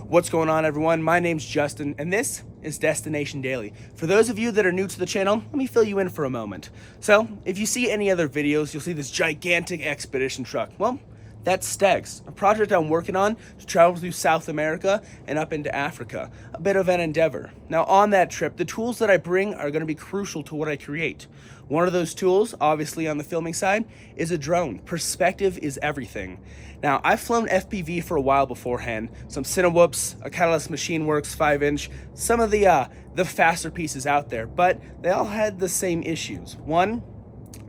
What's going on, everyone? My name's Justin, and this is Destination Daily. For those of you that are new to the channel, let me fill you in for a moment. So, if you see any other videos, you'll see this gigantic expedition truck. Well, that's Stegs, a project I'm working on to travel through South America and up into Africa. A bit of an endeavor. Now, on that trip, the tools that I bring are going to be crucial to what I create. One of those tools, obviously on the filming side, is a drone. Perspective is everything. Now, I've flown FPV for a while beforehand. Some Cinewhoops, a Catalyst Machine Works 5-inch, some of the faster pieces out there, but they all had the same issues. One,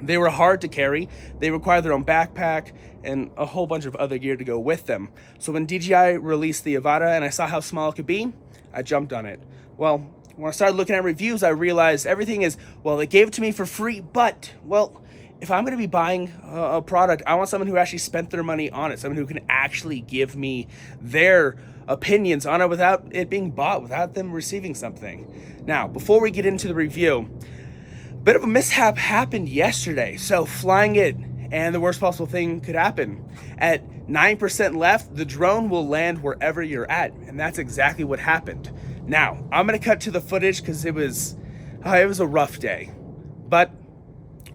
they were hard to carry. They required their own backpack and a whole bunch of other gear to go with them. So when DJI released the Avata and I saw how small it could be, I jumped on it. Well, when I started looking at reviews, I realized everything is, well, they gave it to me for free, but, well, if I'm going to be buying a product, I want someone who actually spent their money on it, someone who can actually give me their opinions on it without it being bought, without them receiving something. Now, before we get into the review, a bit of a mishap happened yesterday. So flying it, and the worst possible thing could happen. At 9% left, the drone will land wherever you're at, and that's exactly what happened. Now, I'm going to cut to the footage because it was a rough day, but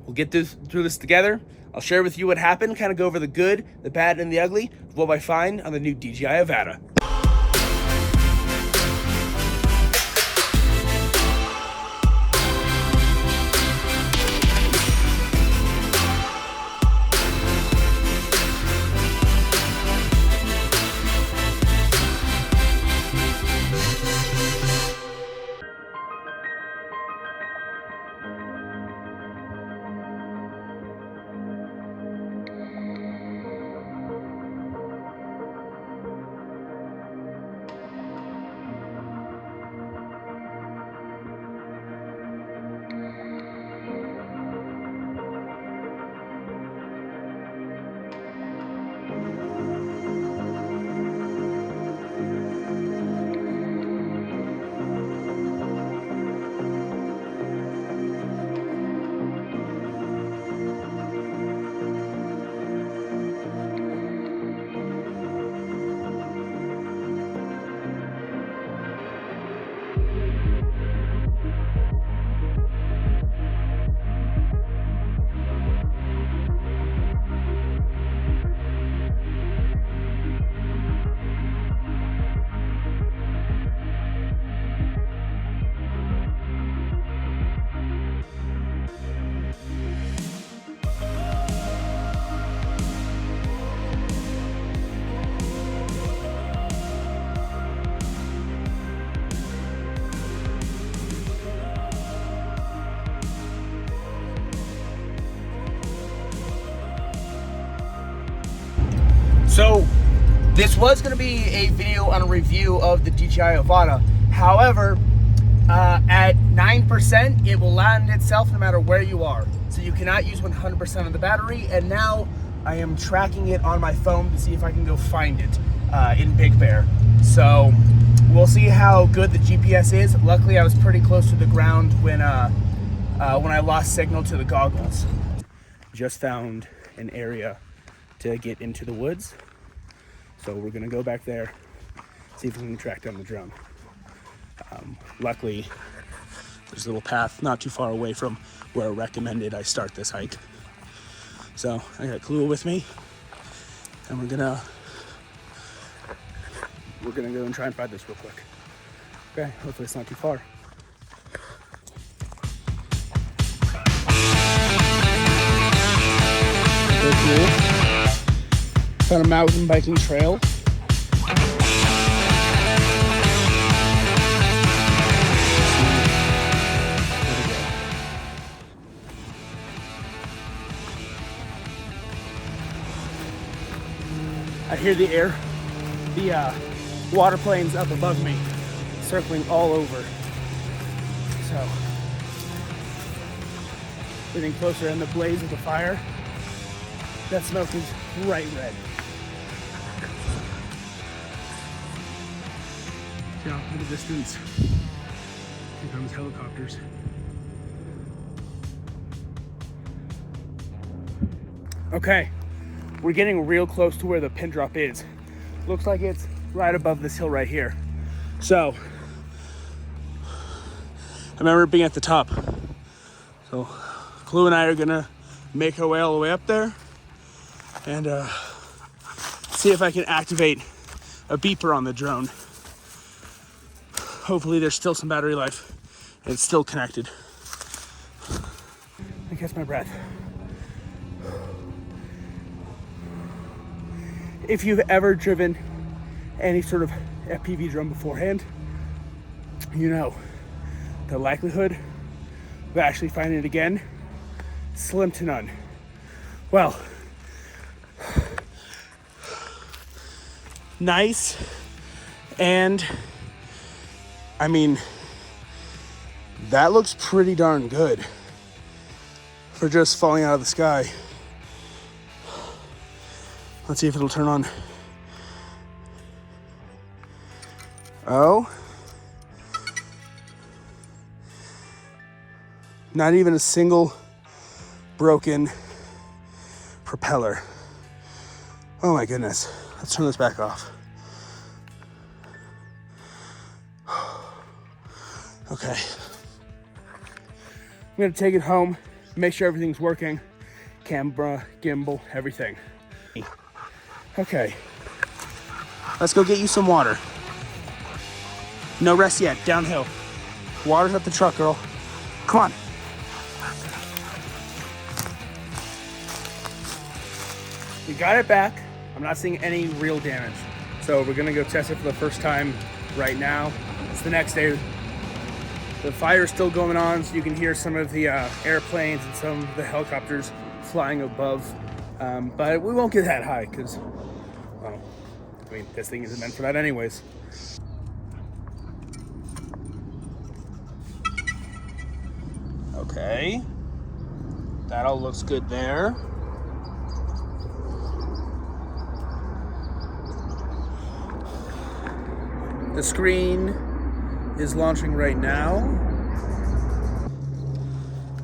we'll get through this together. I'll share with you what happened, kind of go over the good, the bad, and the ugly of what I find on the new DJI Avata. So this was going to be a video on a review of the DJI Avata. However, at 9%, it will land itself no matter where you are. So you cannot use 100% of the battery. And now I am tracking it on my phone to see if I can go find it in Big Bear. So we'll see how good the GPS is. Luckily, I was pretty close to the ground when I lost signal to the goggles. Just found an area to get into the woods. So we're gonna go back there, see if we can track down the drone. Luckily, there's a little path not too far away from where I recommended I start this hike. So I got Kahlua with me, and we're gonna go and try and find this real quick. Okay, hopefully it's not too far. Very cool. Found a mountain biking trail. I hear the water planes up above me, circling all over. So, getting closer, and the blaze of the fire, that smoke is bright red. Yeah, in the distance, here comes helicopters. Okay, we're getting real close to where the pin drop is. Looks like it's right above this hill right here. So I remember being at the top. So Clue and I are gonna make our way all the way up there and see if I can activate a beeper on the drone. Hopefully there's still some battery life and it's still connected. I catch my breath. If you've ever driven any sort of FPV drone beforehand, you know the likelihood of actually finding it again, slim to none. Well, nice, and I mean, that looks pretty darn good for just falling out of the sky. Let's see if it'll turn on. Oh. Not even a single broken propeller. Oh my goodness. Let's turn this back off. Okay. I'm gonna take it home, make sure everything's working. Camera, gimbal, everything. Okay. Let's go get you some water. No rest yet, downhill. Water's up the truck, girl. Come on. We got it back. I'm not seeing any real damage. So we're gonna go test it for the first time right now. It's the next day. The fire's still going on, so you can hear some of the airplanes and some of the helicopters flying above. But we won't get that high because, well, I mean, this thing isn't meant for that anyways. Okay, that all looks good there. The screen is launching right now.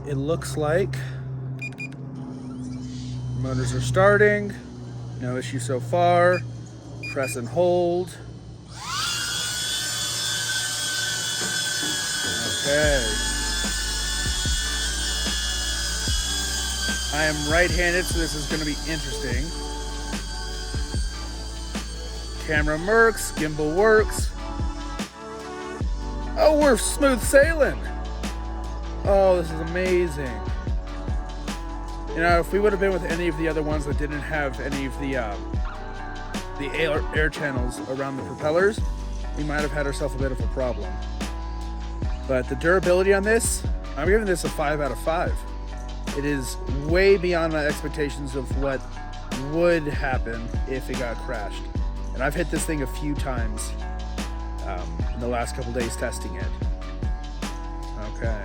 It looks like motors are starting. No issue so far. Press and hold. Okay. I am right-handed, so this is going to be interesting. Camera works, gimbal works. Oh, we're smooth sailing. Oh, this is amazing. You know, if we would have been with any of the other ones that didn't have any of the air channels around the propellers, we might have had ourselves a bit of a problem. But the durability on this, I'm giving this a 5 out of 5. It is way beyond my expectations of what would happen if it got crashed. And I've hit this thing a few times in the last couple days testing it. Okay.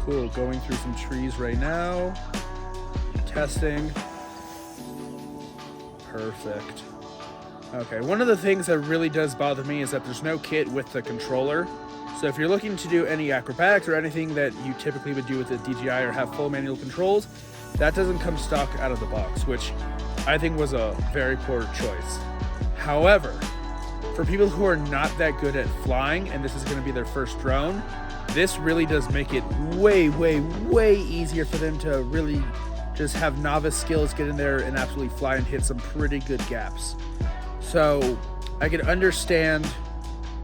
Cool, going through some trees right now. Testing. Perfect. Okay, one of the things that really does bother me is that there's no kit with the controller. So if you're looking to do any acrobatics or anything that you typically would do with the DJI or have full manual controls, that doesn't come stock out of the box, which I think was a very poor choice. However, for people who are not that good at flying, and this is going to be their first drone, this really does make it way, way, way easier for them to really just have novice skills, get in there and absolutely fly and hit some pretty good gaps. So I can understand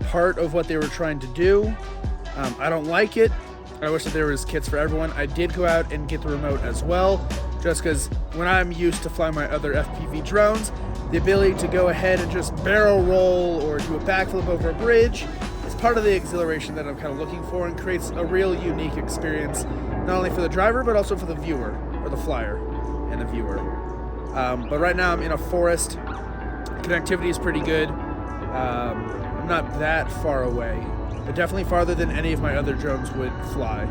part of what they were trying to do. I don't like it. I wish that there was kits for everyone. I did go out and get the remote as well, just because when I'm used to flying my other FPV drones, the ability to go ahead and just barrel roll or do a backflip over a bridge is part of the exhilaration that I'm kind of looking for and creates a real unique experience, not only for the driver, but also for the viewer, or the flyer and the viewer. But right now I'm in a forest. Connectivity is pretty good. I'm not that far away, but definitely farther than any of my other drones would fly.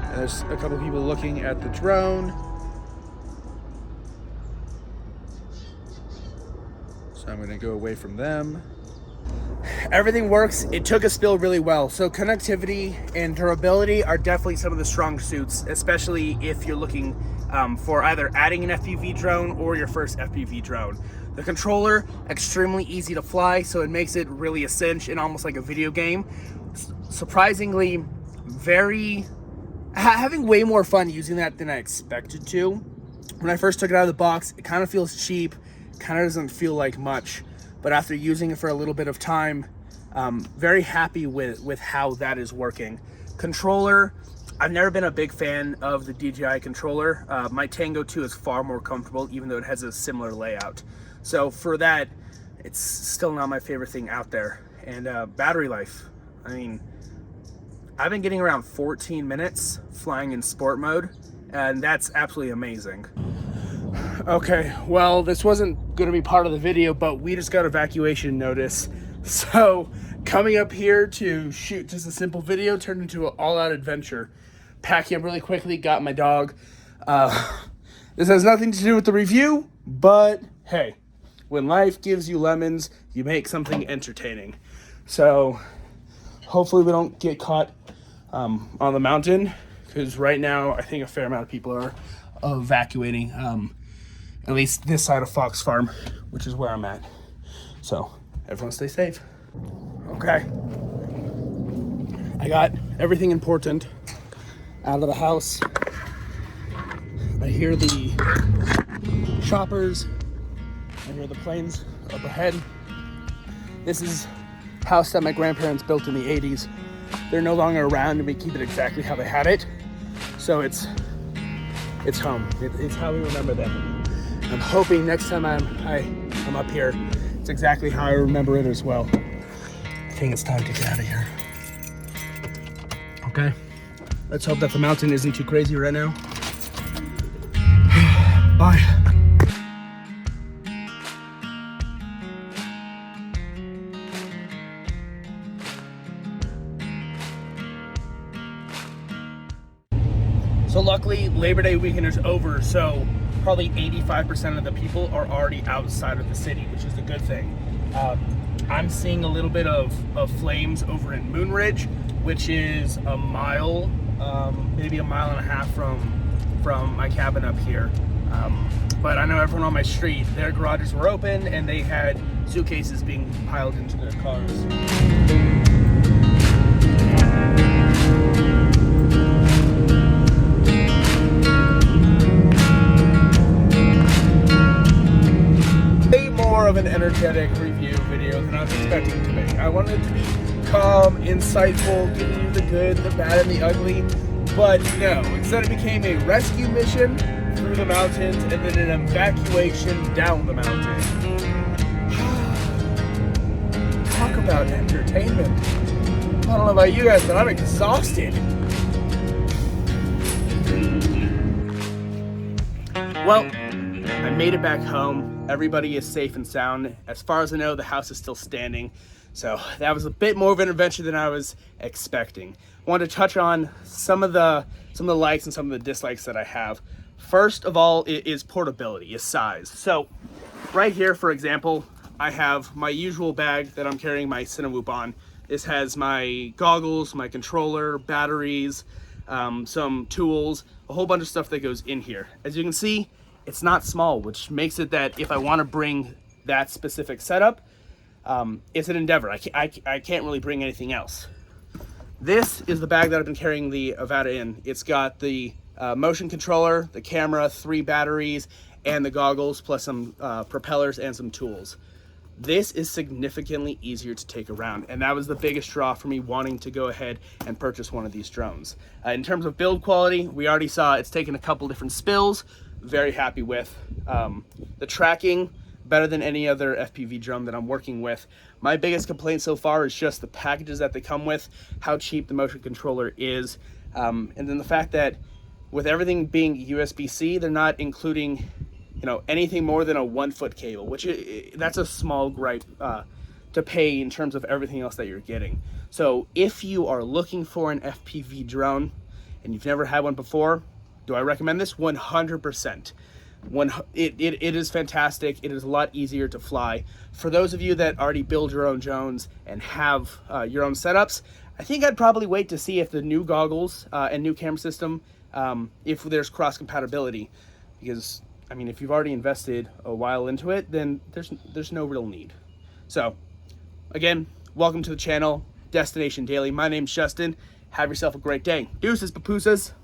And there's a couple people looking at the drone. So I'm gonna go away from them. Everything works. It took a spill really well. So connectivity and durability are definitely some of the strong suits, especially if you're looking for either adding an FPV drone or your first FPV drone. The controller, extremely easy to fly, so it makes it really a cinch and almost like a video game. Surprisingly, having way more fun using that than I expected to. When I first took it out of the box, it kind of feels cheap, kind of doesn't feel like much, but after using it for a little bit of time, very happy with how that is working. Controller, I've never been a big fan of the DJI controller. My Tango 2 is far more comfortable, even though it has a similar layout. So for that, it's still not my favorite thing out there. And battery life, I mean, I've been getting around 14 minutes flying in sport mode, and that's absolutely amazing. Okay, well, this wasn't gonna be part of the video, but we just got evacuation notice. So coming up here to shoot just a simple video turned into an all-out adventure. Packing up really quickly, got my dog. This has nothing to do with the review, but hey, when life gives you lemons, you make something entertaining. So hopefully we don't get caught on the mountain, because right now I think a fair amount of people are evacuating, at least this side of Fox Farm, which is where I'm at. So everyone stay safe. Okay, I got everything important out of the house. I hear the choppers, I hear the planes up ahead. This is a house that my grandparents built in the 80s. They're no longer around, and we keep it exactly how they had it. So it's home. It's how we remember them. I'm hoping next time I'm up here, it's exactly how I remember it as well. I think it's time to get out of here. Okay, let's hope that the mountain isn't too crazy right now. Bye. So luckily, Labor Day weekend is over, so probably 85% of the people are already outside of the city, which is a good thing. I'm seeing a little bit of flames over in Moonridge, which is a mile, maybe a mile and a half from my cabin up here. But I know everyone on my street, their garages were open and they had suitcases being piled into their cars. Of an energetic review video than I was expecting to make. I wanted it to be calm, insightful, giving you the good, the bad, and the ugly, but no, instead it became a rescue mission through the mountains and then an evacuation down the mountain. Talk about entertainment. I don't know about you guys, but I'm exhausted. Well, I made it back home. Everybody is safe and sound. As far as I know, the house is still standing. So that was a bit more of an adventure than I was expecting. I wanted to touch on some of the likes and some of the dislikes that I have. First of all, is portability, is size. So right here, for example, I have my usual bag that I'm carrying my Cinewhoop on. This has my goggles, my controller, batteries, some tools, a whole bunch of stuff that goes in here. As you can see, it's not small, which makes it that if I want to bring that specific setup, it's an endeavor. I can't really bring anything else. This is the bag that I've been carrying the Avata in. It's got the motion controller, the camera, 3 batteries, and the goggles, plus some propellers and some tools. This is significantly easier to take around, and that was the biggest draw for me wanting to go ahead and purchase one of these drones. In terms of build quality, we already saw it's taken a couple different spills. Very happy with the tracking, better than any other FPV drone that I'm working with. My biggest complaint so far is just the packages that they come with, how cheap the motion controller is, and then the fact that with everything being USB-C, they're not including anything more than a 1-foot cable, which that's a small gripe to pay in terms of everything else that you're getting. So if you are looking for an FPV drone and you've never had one before, do I recommend this? 100%. It is fantastic. It is a lot easier to fly. For those of you that already build your own drones and have your own setups, I think I'd probably wait to see if the new goggles and new camera system if there's cross compatibility, because I mean, if you've already invested a while into it, then there's no real need. So again, welcome to the channel, Destination Daily. My name's Justin. Have yourself a great day. Deuces, papooses.